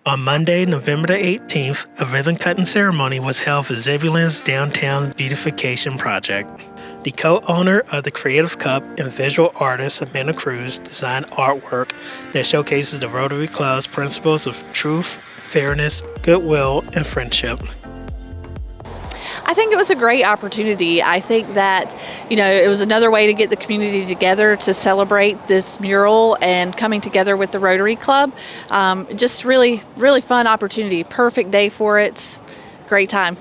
On Monday, November the 18th, a ribbon-cutting ceremony was held for Zebulon's downtown beautification project. The co-owner of the Creative Cup and visual artist Amanda Cruz designed artwork that showcases the Rotary Club's principles of truth, fairness, goodwill, and friendship. I think it was a great opportunity. I think that, it was another way to get the community together to celebrate this mural and coming together with the Rotary Club. Just really, really fun opportunity. Perfect day for it. Great time.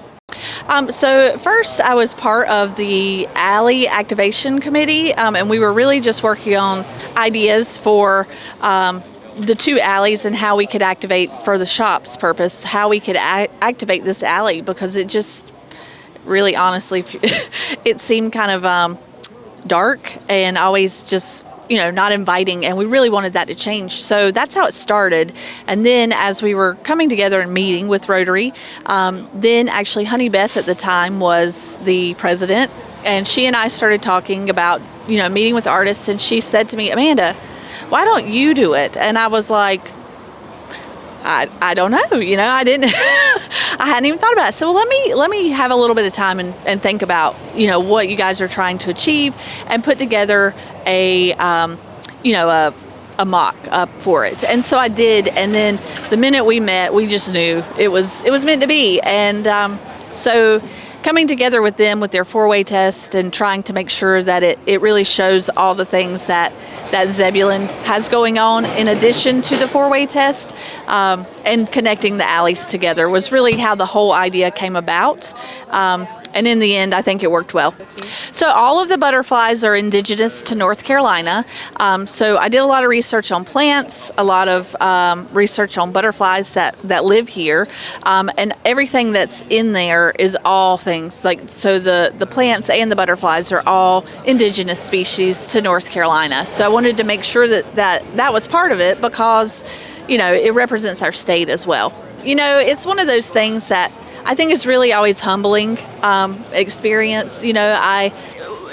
So first, I was part of the alley activation committee, and we were really just working on ideas for the two alleys and how we could activate for the shop's purpose, how we could activate this alley, because it just really, honestly, it seemed kind of dark and always just, not inviting, and we really wanted that to change. So that's how it started. And then as we were coming together and meeting with Rotary, then actually Honey Beth at the time was the president, and she and I started talking about, meeting with artists, and she said to me, "Amanda, why don't you do it?" And I was like, I don't know, I didn't, I hadn't even thought about it. So let me have a little bit of time and think about, what you guys are trying to achieve, and put together a mock up for it. And so I did. And then the minute we met, we just knew it was meant to be. And so coming together with them with their four-way test and trying to make sure that it really shows all the things that Zebulon has going on in addition to the four-way test, and connecting the alleys together was really how the whole idea came about. And in the end, I think it worked well. So all of the butterflies are indigenous to North Carolina. So I did a lot of research on plants, a lot of research on butterflies that live here. And everything that's in there is all things so the plants and the butterflies are all indigenous species to North Carolina. So I wanted to make sure that was part of it, because, it represents our state as well. It's one of those things that I think is really always humbling experience.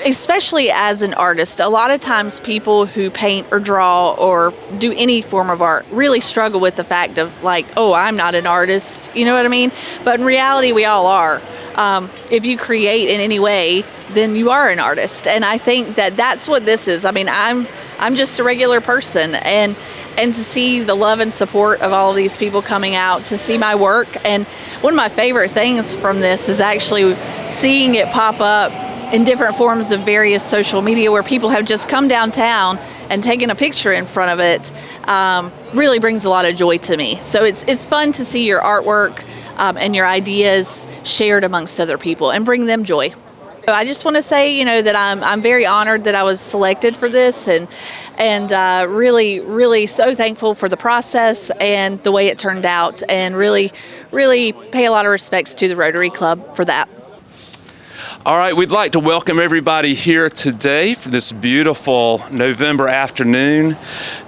Especially as an artist, a lot of times people who paint or draw or do any form of art really struggle with the fact of oh, I'm not an artist, you know what I mean? But in reality, we all are. If you create in any way, then you are an artist. And I think that that's what this is. I mean, I'm just a regular person, and to see the love and support of all of these people coming out to see my work. And one of my favorite things from this is actually seeing it pop up in different forms of various social media where people have just come downtown and taken a picture in front of it. Really brings a lot of joy to me. So it's fun to see your artwork and your ideas shared amongst other people and bring them joy. I just want to say, that I'm very honored that I was selected for this, and really, really so thankful for the process and the way it turned out, and really, really pay a lot of respects to the Rotary Club for that. All right, we'd like to welcome everybody here today for this beautiful November afternoon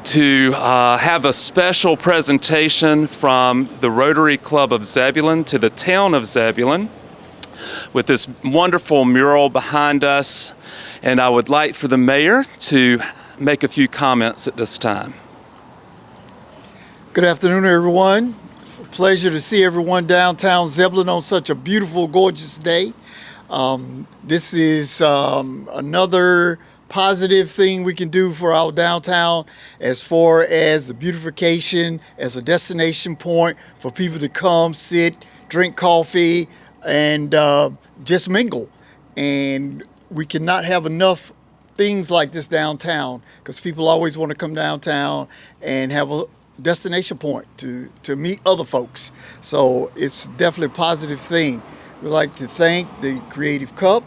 to have a special presentation from the Rotary Club of Zebulon to the town of Zebulon, with this wonderful mural behind us. And I would like for the mayor to make a few comments at this time. Good afternoon, everyone. It's a pleasure to see everyone downtown Zebulon on such a beautiful, gorgeous day. This is another positive thing we can do for our downtown as far as the beautification as a destination point for people to come, sit, drink coffee, and just mingle. And we cannot have enough things like this downtown, because people always want to come downtown and have a destination point to meet other folks. So it's definitely a positive thing. We'd like to thank the Creative Cup.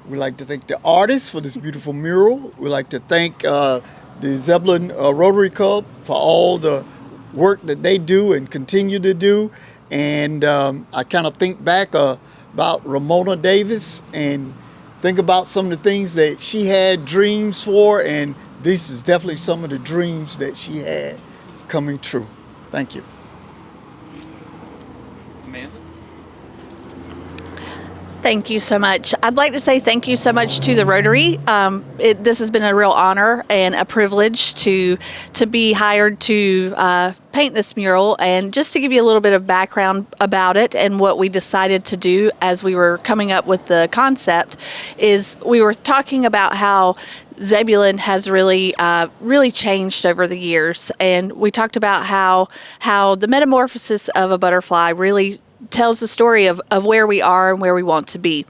We'd like to thank the artists for this beautiful mural. We'd like to thank the Zebulon Rotary Club for all the work that they do and continue to do. And I kind of think back about Ramona Davis and think about some of the things that she had dreams for, and this is definitely some of the dreams that she had coming true. Thank you. Amanda? Thank you so much. I'd like to say thank you so much to the Rotary. This has been a real honor and a privilege to be hired to paint this mural. And just to give you a little bit of background about it and what we decided to do as we were coming up with the concept is we were talking about how Zebulon has really changed over the years. And we talked about how the metamorphosis of a butterfly really tells the story of where we are and where we want to be.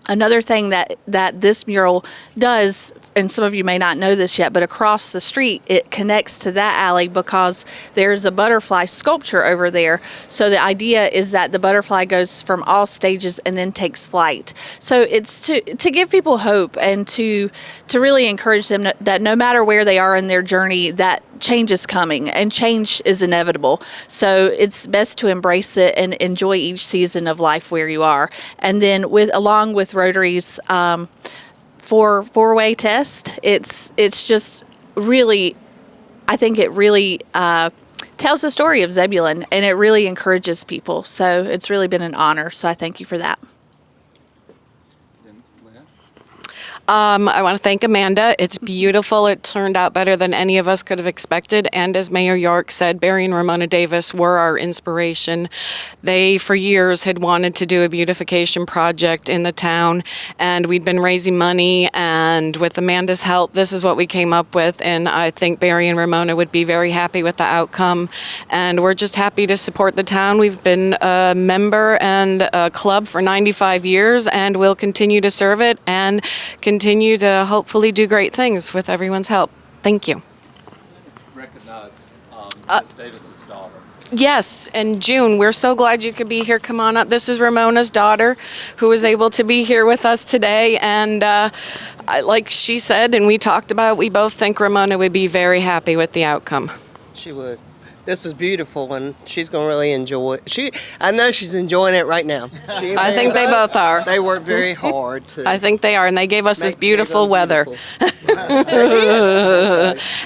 Another thing that this mural does, and some of you may not know this yet, but across the street it connects to that alley because there's a butterfly sculpture over there. So the idea is that the butterfly goes from all stages and then takes flight. So it's to give people hope and to really encourage them that no matter where they are in their journey, that change is coming and change is inevitable. So it's best to embrace it and enjoy each season of life where you are. And then along with Rotary's four-way test, it's just really, I think it really tells the story of Zebulon, and it really encourages people. So it's really been an honor. So I thank you for that. I want to thank Amanda. It's beautiful. It turned out better than any of us could have expected. And as Mayor York said, Barry and Ramona Davis were our inspiration. They, for years, had wanted to do a beautification project in the town, and we'd been raising money. And with Amanda's help, this is what we came up with. And I think Barry and Ramona would be very happy with the outcome. And we're just happy to support the town. We've been a member and a club for 95 years, and we'll continue to serve it and continue to hopefully do great things with everyone's help. Thank you. Recognize Ms. Davis's daughter. Yes, and June, we're so glad you could be here. Come on up. This is Ramona's daughter, who was able to be here with us today. And like she said, and we talked about, we both think Ramona would be very happy with the outcome. She would. This is beautiful, and she's going to really enjoy it. I know she's enjoying it right now. I think they both are. They work very hard to. I think they are, and they gave us this beautiful weather.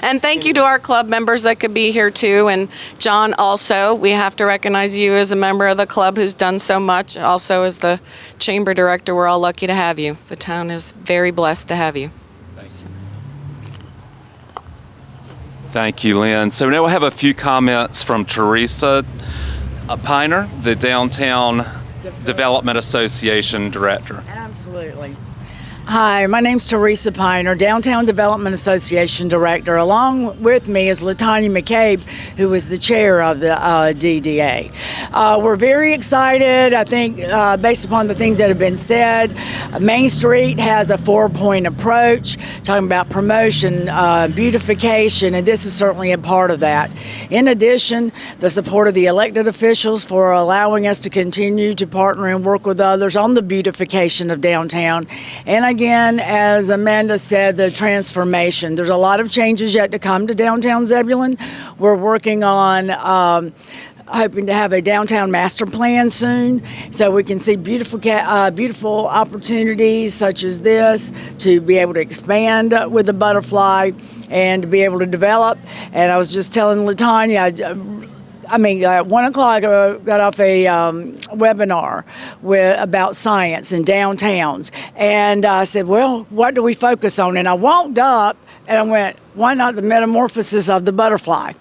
And thank you to our club members that could be here too. And John, also, we have to recognize you as a member of the club who's done so much. Also, as the chamber director, we're all lucky to have you. The town is very blessed to have you. Thank you, Lynn. So now we'll have a few comments from Teresa Piner, the Downtown Development Association Director. Absolutely. Hi, my name's Teresa Piner, Downtown Development Association Director. Along with me is LaTanya McCabe, who is the chair of the DDA. We're very excited. I think based upon the things that have been said, Main Street has a 4-point approach, talking about promotion, beautification, and this is certainly a part of that. In addition, the support of the elected officials for allowing us to continue to partner and work with others on the beautification of downtown. And again, as Amanda said, the transformation. There's a lot of changes yet to come to downtown Zebulon. We're working on hoping to have a downtown master plan soon, so we can see beautiful opportunities such as this to be able to expand with the butterfly and to be able to develop. And I was just telling LaTanya, at 1 o'clock, I got off a webinar about science and downtowns. And I said, well, what do we focus on? And I walked up and I went, why not the metamorphosis of the butterfly?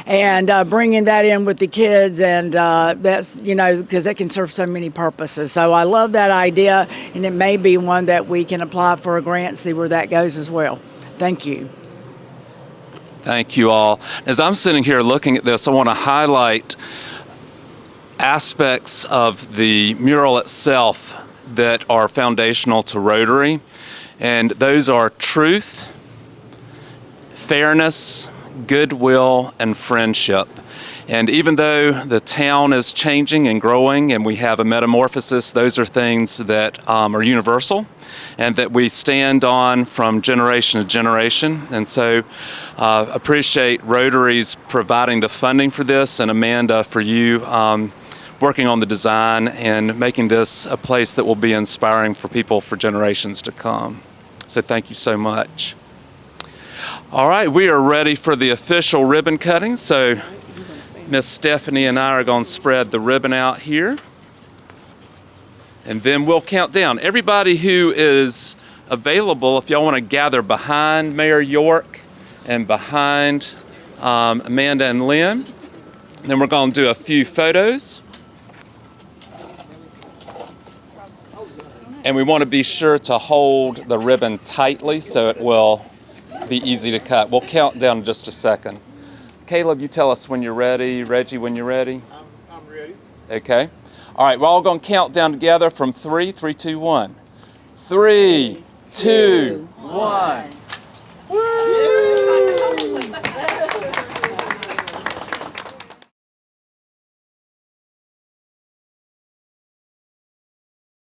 And bringing that in with the kids, and that's, because it can serve so many purposes. So I love that idea, and it may be one that we can apply for a grant, see where that goes as well. Thank you. Thank you all. As I'm sitting here looking at this, I want to highlight aspects of the mural itself that are foundational to Rotary, and those are truth, fairness, goodwill, and friendship. And even though the town is changing and growing and we have a metamorphosis, those are things that are universal and that we stand on from generation to generation. And so appreciate Rotary's providing the funding for this, and Amanda, for you working on the design and making this a place that will be inspiring for people for generations to come. So thank you so much. All right, we are ready for the official ribbon cutting. So Miss Stephanie and I are going to spread the ribbon out here. And then we'll count down. Everybody who is available, if y'all want to gather behind Mayor York and behind Amanda and Lynn. Then we're going to do a few photos. And we want to be sure to hold the ribbon tightly so it will be easy to cut. We'll count down in just a second. Caleb, you tell us when you're ready. Reggie, when you're ready. I'm ready. Okay. All right, we're all going to count down together from 3, 3, 2, 1. 3, 2, 1.